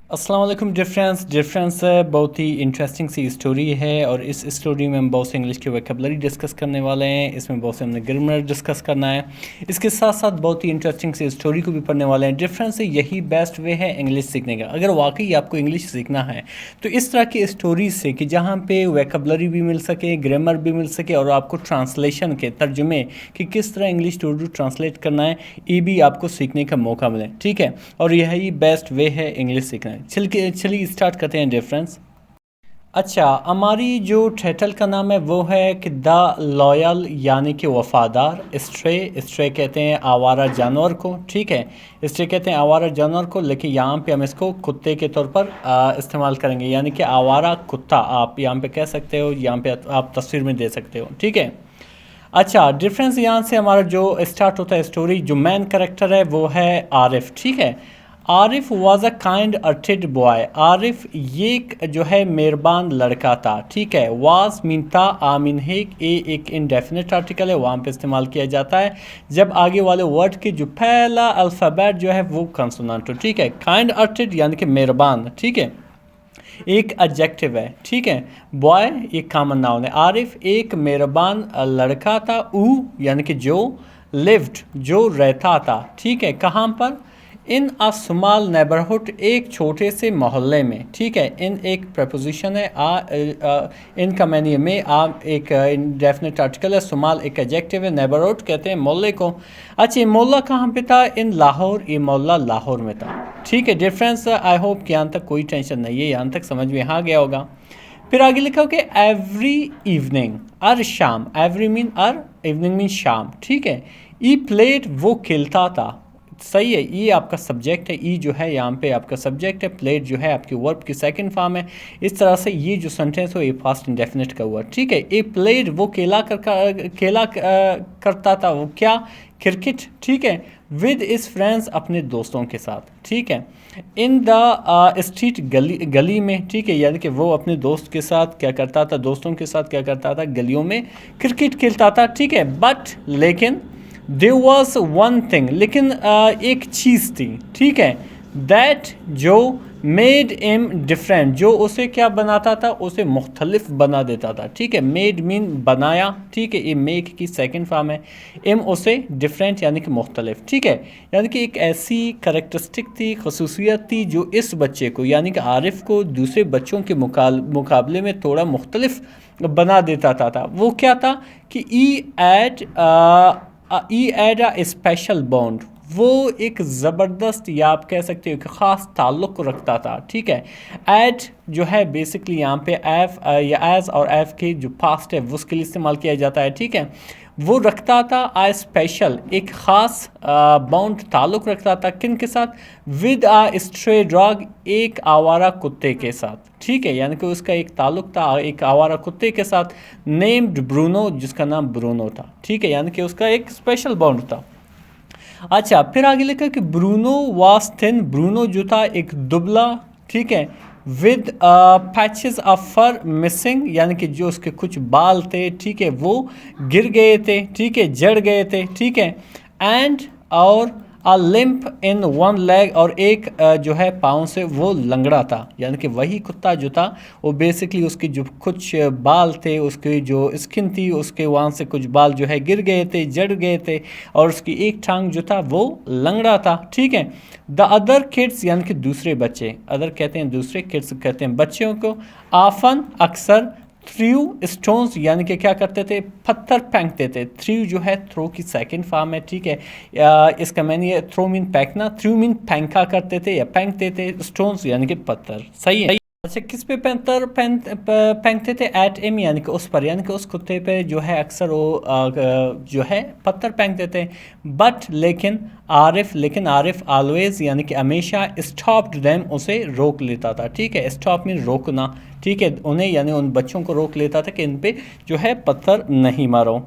अस्सलाम वालेकुम। डिफरेंस बहुत ही इंटरेस्टिंग सी स्टोरी है और इस स्टोरी में हम बहुत से इंग्लिश की वोकैबुलरी डिस्कस करने वाले हैं। इसमें बहुत से हमने ग्रामर डिस्कस करना है। इसके साथ साथ बहुत ही इंटरेस्टिंग सी स्टोरी को भी पढ़ने वाले हैं। डिफरेंस से यही बेस्ट वे है इंग्लिश सीखने का। अगर वाकई आपको इंग्लिश सीखना है तो इस तरह की स्टोरीज से कि जहाँ पे वोकैबुलरी भी मिल सके, ग्रामर भी मिल सके और आपको ट्रांसलेशन के तर्जुमे कि किस तरह इंग्लिश टू उर्दू ट्रांसलेट करना है, ये भी आपको सीखने का मौका मिले। ठीक है, और यही बेस्ट वे है इंग्लिश सीखना है। चलिए स्टार्ट करते हैं डिफरेंस। अच्छा, हमारी जो टाइटल का नाम है वो है कि द लॉयल यानी कि वफादार। स्ट्रे कहते हैं आवारा जानवर को। ठीक है, स्ट्रे कहते हैं आवारा जानवर को, लेकिन यहाँ पे हम इसको कुत्ते के तौर पर इस्तेमाल करेंगे, यानी कि आवारा कुत्ता आप यहाँ पे कह सकते हो, यहाँ पे आप तस्वीर में दे सकते हो। ठीक है, अच्छा डिफरेंस यहाँ से हमारा जो स्टार्ट होता है स्टोरी, जो मेन करेक्टर है वो है आरिफ। ठीक है, Arif was a kind hearted boy. Arif ये जो है मेहरबान लड़का था। ठीक है, वाज मीन था, आमीन है, एक इंडेफिनिट आर्टिकल है, वहाँ पे इस्तेमाल किया जाता है जब आगे वाले वर्ड के जो पहला अल्फ़ाबेट जो है वो कंसोनेंट हो। ठीक है, काइंड अर्टेड यानी कि मेहरबान। ठीक है, एक एडजेक्टिव है। ठीक है, बॉय एक कॉमन नाउन है। आरिफ एक मेहरबान लड़का था। ऊ यानी कि जो, लिव्ड जो रहता था। ठीक है, कहाँ पर? इन अ स्मॉल नेबरहुड एक छोटे से मोहल्ले में। ठीक है, इन एक प्रपोजिशन है, इन का मैंने में आ एक इंडेफिनिट आर्टिकल है, स्मॉल एक एडजेक्टिव है, नेबरहुड कहते हैं मोहल्ले को। अच्छा, ये मोहल्ला कहाँ पे था? इन लाहौर, ये मोहल्ला लाहौर में था। ठीक है, डिफरेंस आई होप कि यहाँ तक कोई टेंशन नहीं है, यहाँ तक समझ में आ गया होगा। फिर आगे लिखा हो कि एवरी इवनिंग, हर शाम, एवरी मीन हर, इवनिंग मीन शाम। ठीक है, ई प्लेट वो खेलता था। सही है, ये आपका सब्जेक्ट है, ई जो है यहाँ पे आपका सब्जेक्ट है, प्लेट जो है आपकी वर्ब की सेकंड फॉर्म है। इस तरह से ये जो सेंटेंस हो ये फास्ट इंडेफिनिट का हुआ। ठीक है, ए प्लेट वो करता था, वो क्या? क्रिकेट। ठीक है, विद इस फ्रेंड्स अपने दोस्तों के साथ। ठीक है, इन द स्ट्रीट गली में। ठीक है, यानी कि वो अपने दोस्त के साथ क्या करता था, दोस्तों के साथ क्या करता था, गलियों में क्रिकेट खेलता था। ठीक है, बट लेकिन देयर वॉज वन थिंग, लेकिन एक चीज़ थी। ठीक है, दैट जो मेड एम डिफरेंट, जो उसे क्या बनाता था, उसे मुख्तलिफ बना देता था। ठीक है, मेड मीन बनाया। ठीक है, ये मेक की सेकंड फॉर्म है, एम उसे डिफरेंट यानी कि मुख्तलिफ। ठीक है, यानी कि एक ऐसी करेक्टरिस्टिक थी, खसूसियत थी जो इस बच्चे को यानी कि आरिफ को दूसरे बच्चों के मुकाबले में थोड़ा मुख्तलिफ बना देता था। वो क्या था कि ई एड अ स्पेशल बॉन्ड, वो एक ज़बरदस्त या आप कह सकते हो कि ख़ास ताल्लुक़ रखता था। ठीक है, एड जो है बेसिकली यहाँ पे एफ या एज और एफ के जो पास्ट है वो उसके लिए इस्तेमाल किया जाता है। ठीक है, वो रखता था आ स्पेशल, एक ख़ास बॉन्ड ताल्लुक़ रखता था किन के साथ? विद आ स्ट्रे डॉग, एक आवारा कुत्ते के साथ। ठीक है, यानी कि उसका एक ताल्लुक़ था एक आवारा कुत्ते के साथ, नेम्ड ब्रूनो, जिसका नाम ब्रूनो था। ठीक है, यानी कि उसका एक स्पेशल बॉन्ड था। अच्छा, फिर आगे लिखा कि ब्रूनो वाज थिन, ब्रूनो जो था एक दुबला। ठीक है, with patches of fur missing, यानी कि जो उसके कुछ बाल थे, ठीक है, वो गिर गए थे। ठीक है, जड़ गए थे। ठीक है, एंड और अ लिम्प इन वन लेग, और एक जो है पाँव से वो लंगड़ा था। यानी कि वही कुत्ता जो था वो बेसिकली उसके जो कुछ बाल थे, उसकी जो स्किन थी, उसके वहाँ से कुछ बाल जो है गिर गए थे, जड़ गए थे, और उसकी एक टांग जो था वो लंगड़ा था। ठीक है, द अदर किड्स यानी कि दूसरे बच्चे, अदर कहते हैं दूसरे, किड्स कहते हैं बच्चों को, आफन अक्सर, थ्रू स्टोन्स यानी कि क्या करते थे, पत्थर फेंकते थे। थ्रू जो है थ्रो की सेकंड फॉर्म है। ठीक है, इसका मैंने थ्रो मीन फेंकना, थ्रू मीन फेंका करते थे या फेंकते थे, स्टोन्स यानी कि पत्थर। सही है। अच्छा, किस पे पत्थर फेंकते थे? एट एम यानी कि उस पर, यानी कि उस कुत्ते पे जो है अक्सर वो जो है पत्थर फेंकते थे। बट लेकिन आरिफ ऑलवेज यानी कि हमेशा स्टॉप्ड देम, उसे रोक लेता था। ठीक है, स्टॉप मीन रोकना। ठीक है, उन्हें यानी उन बच्चों को रोक लेता था कि इन पे जो है पत्थर नहीं मारो।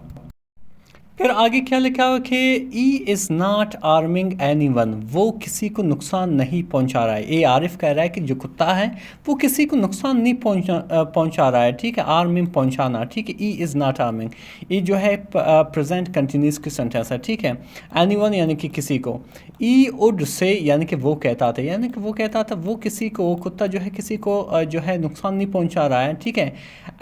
फिर आगे क्या लिखा हुआ कि he is not harming anyone, वो किसी को नुकसान नहीं पहुंचा रहा है। ये आरिफ कह रहा है कि जो कुत्ता है वो किसी को नुकसान नहीं पहुंचा रहा है, ठीक है। आर्मिंग पहुंचाना, ठीक है। ई इज़ नॉट आर्मिंग, ये जो है प्रेजेंट कंटिन्यूस की सेंटेंस है, ठीक है। एनी वन यानी कि किसी को। ई वुड से यानी कि वो कहता था, यानी कि वो कहता था वो किसी को, वो कुत्ता जो है किसी को जो है नुकसान नहीं पहुंचा रहा है, ठीक है।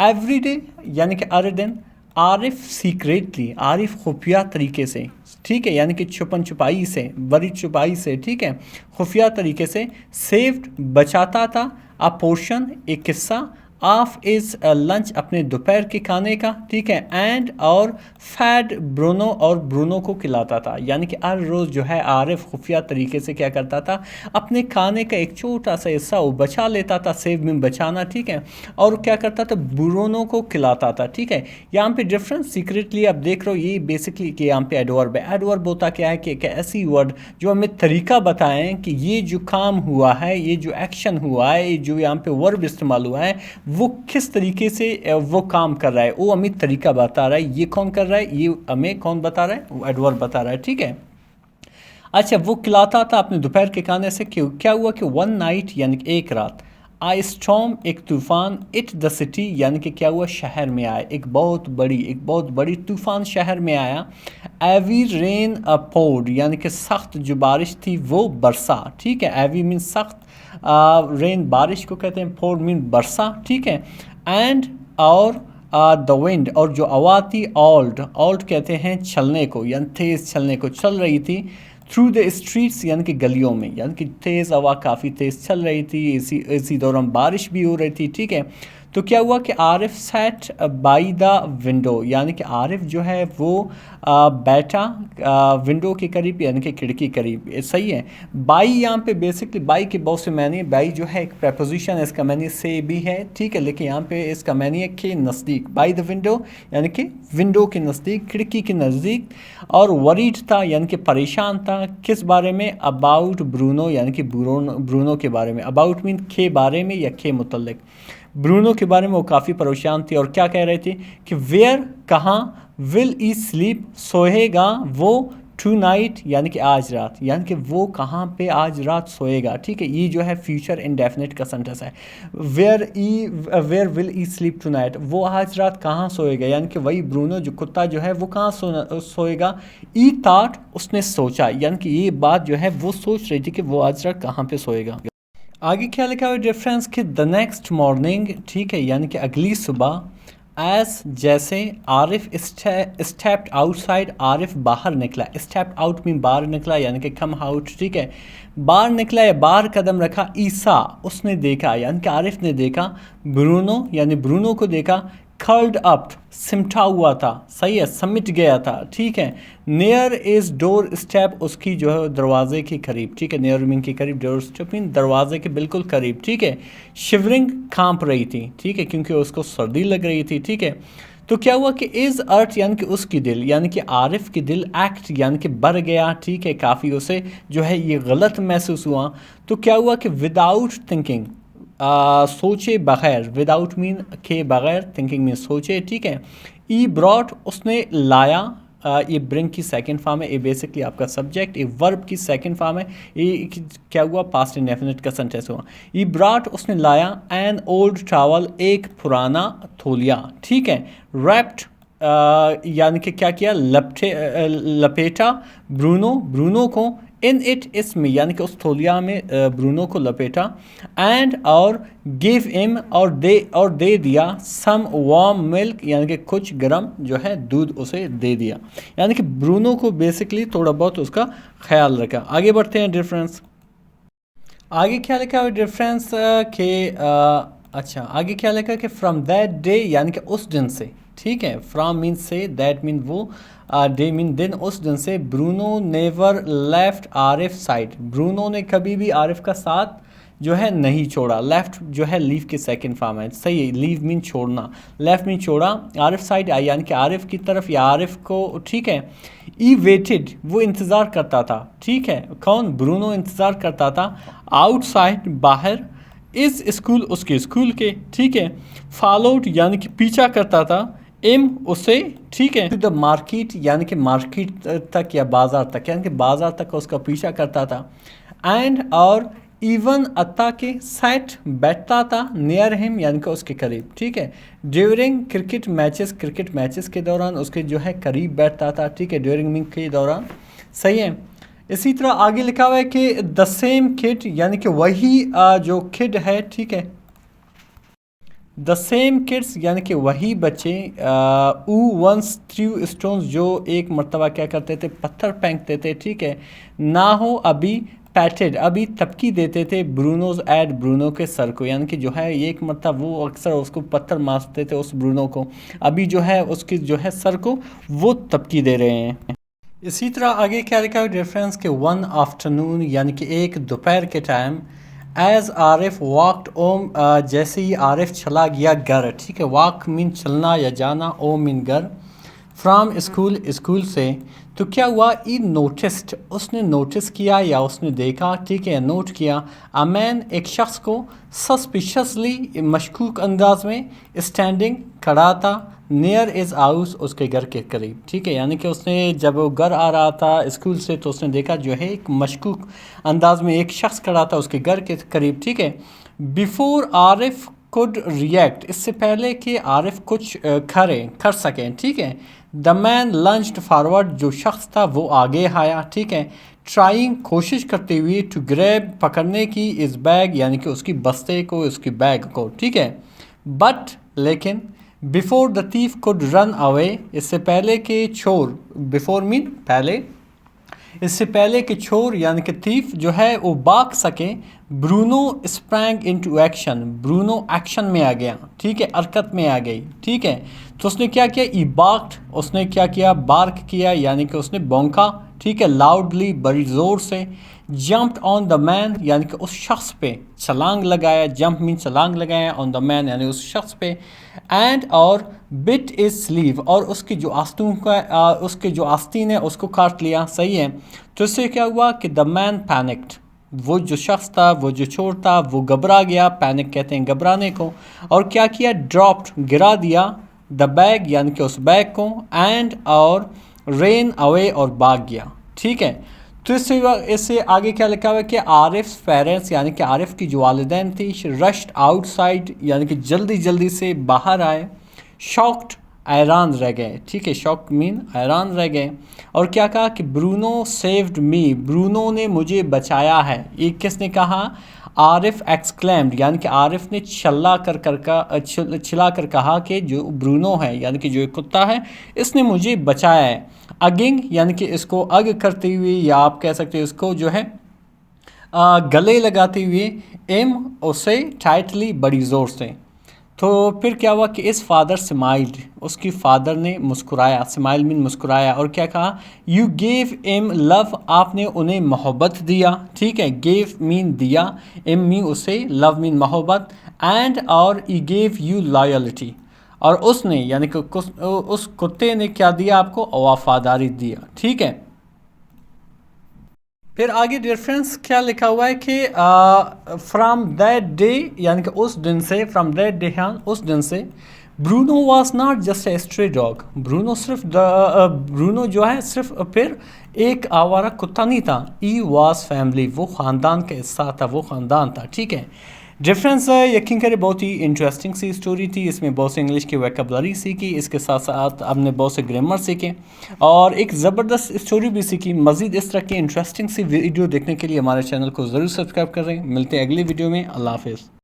एवरी डे यानी कि हर दिन। आरिफ सीक्रेटली, आरिफ खुफिया तरीके से, ठीक है, यानी कि छुपन छुपाई से, बड़ी छुपाई से, ठीक है, खुफिया तरीके से। सेव्ड बचाता था, अ पोर्शन एक हिस्सा, ऑफ इज लंच अपने दोपहर के खाने का, ठीक है। एंड और फैड ब्रूनो, और ब्रूनो को खिलाता था, यानी कि हर रोज़ जो है आरिफ खुफिया तरीके से क्या करता था, अपने खाने का एक छोटा सा हिस्सा वो बचा लेता था, सेव में बचाना, ठीक है। और क्या करता था, ब्रूनो को खिलाता था, ठीक है। यहाँ पे डिफरेंस सीक्रेटली आप देख रहे हो, ये बेसिकली कि यहाँ पे एडवर्ब है। एडवर्ब होता क्या है कि एक ऐसी वर्ड जो हमें तरीका बताएं कि ये जो काम हुआ है, ये जो एक्शन हुआ है, ये जो यहाँ पे वर्ब इस्तेमाल हुआ है, वो किस तरीके से वो काम कर रहा है, वो हमें तरीका बता रहा है। ये कौन कर रहा है, ये हमें कौन बता रहा है, वो एडवर्ब बता रहा है, ठीक है। अच्छा, वो खिलाता था अपने दोपहर के खाने से। क्यों, क्या हुआ कि वन नाइट यानी कि एक रात, आई स्टॉर्म एक तूफान, इट द सिटी यानी कि क्या हुआ, शहर में आया, एक बहुत बड़ी तूफान शहर में आया। एवी रेन पोर्ड यानी कि सख्त जो बारिश थी वो बरसा, ठीक है। एवी मीन सख्त, रेन बारिश को कहते हैं, पोर्ड मीन बरसा, ठीक है। एंड और द विंड, और जो हवा थी, ऑल्ड कहते हैं चलने को, यानी तेज़ चलने को, चल रही थी। थ्रू द स्ट्रीट्स यानी कि गलियों में, यानी कि तेज़ हवा काफ़ी तेज़ चल रही थी, इसी दौरान बारिश भी हो रही थी, ठीक है। तो क्या हुआ कि Arif sat by the window, यानी कि आरिफ जो है वो बैठा विंडो के करीब, यानी कि खिड़की करीब, सही है। बाई यहाँ पे बेसिकली बाई के बहुत से मैनी, बाई जो है एक प्रपोजिशन है, इसका मैनी से भी है, ठीक है, लेकिन यहाँ पे इसका मैनी है के नज़दीक। बाई द विंडो यानी कि विंडो के नज़दीक, खिड़की के नज़दीक। और वरीड था यानी कि परेशान था, किस बारे में, अबाउट ब्रूनो यानी कि ब्रूनो के बारे में। अबाउट मीन के बारे में या के मुतल्लिक, ब्रूनो के बारे में वो काफ़ी परेशान थी। और क्या कह रहे थे कि वेयर कहाँ, विल ई स्लीप सोएगा वो, टू नाइट यानी कि आज रात, यानी कि वो कहाँ पे आज रात सोएगा, ठीक है। ये जो है फ्यूचर इंडेफिनिट का सेंटेंस है। Where will he sleep tonight, वो आज रात कहाँ सोएगा, यानी कि वही ब्रूनो जो कुत्ता जो है वो कहाँ सोएगा। ई थॉट उसने सोचा, यानी कि ये बात जो है वो सोच रही थी कि वो आज रात कहाँ पे सोएगा। आगे क्या लिखा हुआ डिफरेंस कि द नेक्स्ट मॉर्निंग, ठीक है, यानी कि अगली सुबह। एज जैसे, आरिफ स्टेप्ड आउटसाइड, आरिफ बाहर निकला। स्टेप्ड आउट मीन बाहर निकला, यानी कि कम आउट, ठीक है। बाहर निकला या बाहर कदम रखा। ईसा उसने देखा, यानी कि आरिफ ने देखा। ब्रूनो यानी ब्रूनो को देखा। कर्ल्ड अप सिमटा हुआ था, सही है, समिट गया था, ठीक है। नियर इज डोर स्टेप, उसकी जो है दरवाजे के करीब, ठीक है। नियर मीन के करीब, डोर स्टेप मीन दरवाजे के बिल्कुल करीब, ठीक है। शिवरिंग कांप रही थी, ठीक है, क्योंकि उसको सर्दी लग रही थी, ठीक है। तो क्या हुआ कि इज अर्थ यानी कि उसकी दिल, यानी कि आरिफ की दिल, एक्ट यानी कि बढ़ गया, ठीक है, काफ़ी उसे जो है ये गलत महसूस हुआ। तो क्या हुआ कि विदाउट थिंकिंग, सोचे बगैर, विदाउट मीन के बगैर, थिंकिंग मीन सोचे, ठीक है। ई ब्रॉट उसने लाया, ये ब्रिंग की सेकंड फॉर्म है, ये बेसिकली आपका सब्जेक्ट, ये वर्ब की सेकंड फॉर्म है। ये क्या हुआ, पास्ट इंडेफिनिट का सेंटेंस हुआ। ई ब्रॉट उसने लाया, एन ओल्ड टॉवल एक पुराना तौलिया, ठीक है। रैप्ड यानी कि क्या किया, लपेटा, ब्रूनो को, इन इट इसमें, यानी कि उस तौलिया में ब्रूनो को लपेटा। एंड और गिव हिम और दे दिया, सम वार्म मिल्क यानी कि कुछ गर्म जो है दूध उसे दे दिया, यानी कि ब्रूनो को बेसिकली थोड़ा बहुत उसका ख्याल रखा। आगे बढ़ते हैं डिफरेंस। आगे क्या लिखा है डिफरेंस के अच्छा, आगे क्या लिखा कि फ्रॉम दैट डे यानी कि उस दिन से, ठीक है। फ्रॉम मीन से, दैट मीन वो, डे मीन दिन, उस दिन से। Bruno never left Arif side, Bruno ने कभी भी आरिफ का साथ जो है नहीं छोड़ा। लेफ्ट जो है लीव की सेकंड फॉर्म है, सही है। लीव मीन छोड़ना, लेफ्ट मीन छोड़ा। आरिफ साइड आई यानी कि आरिफ की तरफ या आरिफ को, ठीक है। ई वेटेड वो इंतज़ार करता था, ठीक है। कौन, ब्रूनो इंतज़ार करता था। आउटसाइड बाहर। इस स्कूल उसके स्कूल के, ठीक है। फॉलोड यानी कि पीछा करता था। एम उसे, ठीक है, टू द मार्केट यानी कि मार्केट तक या बाज़ार तक, यानी कि बाज़ार तक उसका पीछा करता था। एंड और इवन अत्ता के सेट बैठता था नियर हिम यानी कि उसके करीब, ठीक है। ड्यूरिंग क्रिकेट मैचेस के दौरान उसके जो है करीब बैठता था, ठीक है, ड्यूरिंग मीन के दौरान, सही है। इसी तरह आगे लिखा हुआ है कि द सेम किड यानी कि वही जो किड है, ठीक है, द सेम किड्स यानी कि वही बच्चे ऊ वंस थ्रू स्टोन्स जो एक मरतबा क्या करते थे, पत्थर फेंकते थे, ठीक है, ना हो अभी पैटेड अभी तबकी देते थे ब्रूनोज एड ब्रूनो के सर को, यानी कि जो है एक मरतबा वो अक्सर उसको पत्थर मारते थे उस ब्रूनो को, अभी जो है उसकी जो है सर को वो तबकी दे रहे हैं। इसी तरह आगे क्या लिखा है डिफरेंस के वन आफ्टरनून यानी कि एक दोपहर के टाइम, एज आरिफ वॉकड ओम जैसे ही आरिफ चला गया घर, ठीक है, वॉक मीन चलना या जाना, ओम मीन घर, फ्राम स्कूल से, तो क्या हुआ, ई नोटिस्ड उसने नोटिस किया या उसने देखा, ठीक है, नोट किया, अ मैन एक शख्स को, सस्पिशसली मशकूक अंदाज में, स्टैंडिंग खड़ा था, नियर इज़ हाउस उसके घर के करीब, ठीक है, यानी कि उसने जब वो घर आ रहा था स्कूल से तो उसने देखा जो है एक मशकूक अंदाज में एक शख्स खड़ा था उसके घर के करीब, ठीक है। बिफोर आरिफ कुड रिएक्ट इससे पहले कि आरिफ कुछ कर सकें, ठीक है, द मैन लंच्ड फॉरवर्ड जो शख्स था वो आगे आया, ठीक है, ट्राइंग कोशिश करते हुए, टू ग्रैब पकड़ने की, इस बैग यानी कि उसकी बस्ते को, उसकी बैग को, ठीक है, बट लेकिन, before the thief could run away इससे पहले कि चोर, बिफोर मीन पहले, इससे पहले कि चोर यानी कि थीफ जो है वो भाग सके, Bruno sprang into action Bruno action में आ गया, ठीक है, हरकत में आ गई, ठीक है, तो उसने क्या किया, ई बार्क्ड उसने क्या किया, बार्क किया यानी कि उसने भौंका, ठीक है, लाउडली बड़ी ज़ोर से, जंप्ड ऑन द मैन यानी कि उस शख्स पे छलांग लगाया, जंप मीन छलांग लगाया, ऑन द मैन यानी उस शख्स पे, एंड और बिट इज स्लीव और उसकी जो आस्तून का उसके जो आस्तीन है उसको काट लिया, सही है। तो इससे क्या हुआ कि द मैन पैनिक्ड वो जो शख्स था, वो जो चोर था, वो घबरा गया, पैनिक कहते हैं घबराने को, और क्या किया, ड्रॉप्ड गिरा दिया, द बैग यानी कि उस बैग को, एंड और रेन अवे और भाग गया, ठीक है। तो इससे आगे क्या लिखा हुआ है कि आरिफ पेरेंट्स यानी कि आरिफ की जो वालिदैन थी, रश्ड आउटसाइड यानी कि जल्दी जल्दी से बाहर आए, शॉक्ड हैरान रह गए, ठीक है, शॉक्ड मीन हैरान रह गए, और क्या कहा कि ब्रूनो सेव्ड मी ब्रूनो ने मुझे बचाया है, ये किसने कहा, आरिफ एक्सक्लेम्ड यानी कि आरिफ ने चिल्ला कर कहा कि जो ब्रूनो है यानी कि जो एक कुत्ता है इसने मुझे बचाया है, अगिंग यानी कि इसको अग करते हुए या आप कह सकते हो इसको जो है गले लगाते हुए, एम उसे टाइटली बड़ी ज़ोर से, तो फिर क्या हुआ कि इस फादर स्माइल्ड उसकी फादर ने मुस्कुराया, स्माइल मीन मुस्कुराया, और क्या कहा, यू गेव एम लव आपने उन्हें मोहब्बत दिया, ठीक है, गेव मीन दिया, एम मीन उसे, लव मीन मोहब्बत, एंड और ई गेव यू लॉयल्टी और उसने यानी कि उस कुत्ते ने क्या दिया आपको, वफादारी दिया, ठीक है। फिर आगे डिफरेंस क्या लिखा हुआ है कि फ्राम दैट डे यानी कि उस दिन से, फ्राम दैट डे हाँ उस दिन से, Bruno was not just a stray dog Bruno जो है सिर्फ फिर एक आवारा कुत्ता नहीं था, ई वॉज फैमिली वो ख़ानदान का हिस्सा था, वो ख़ानदान था, ठीक है। डिफरेंस यकीन करें बहुत ही इंटरेस्टिंग सी स्टोरी थी, इसमें बहुत से इंग्लिश की वोकैबुलरी सीखी, इसके साथ साथ हमने बहुत से ग्रामर सीखे और एक ज़बरदस्त स्टोरी भी सीखी। मज़ीद इस तरह की इंटरेस्टिंग सी वीडियो देखने के लिए हमारे चैनल को ज़रूर सब्सक्राइब करें। मिलते हैं अगली वीडियो में। अल्लाह हाफ़िज़।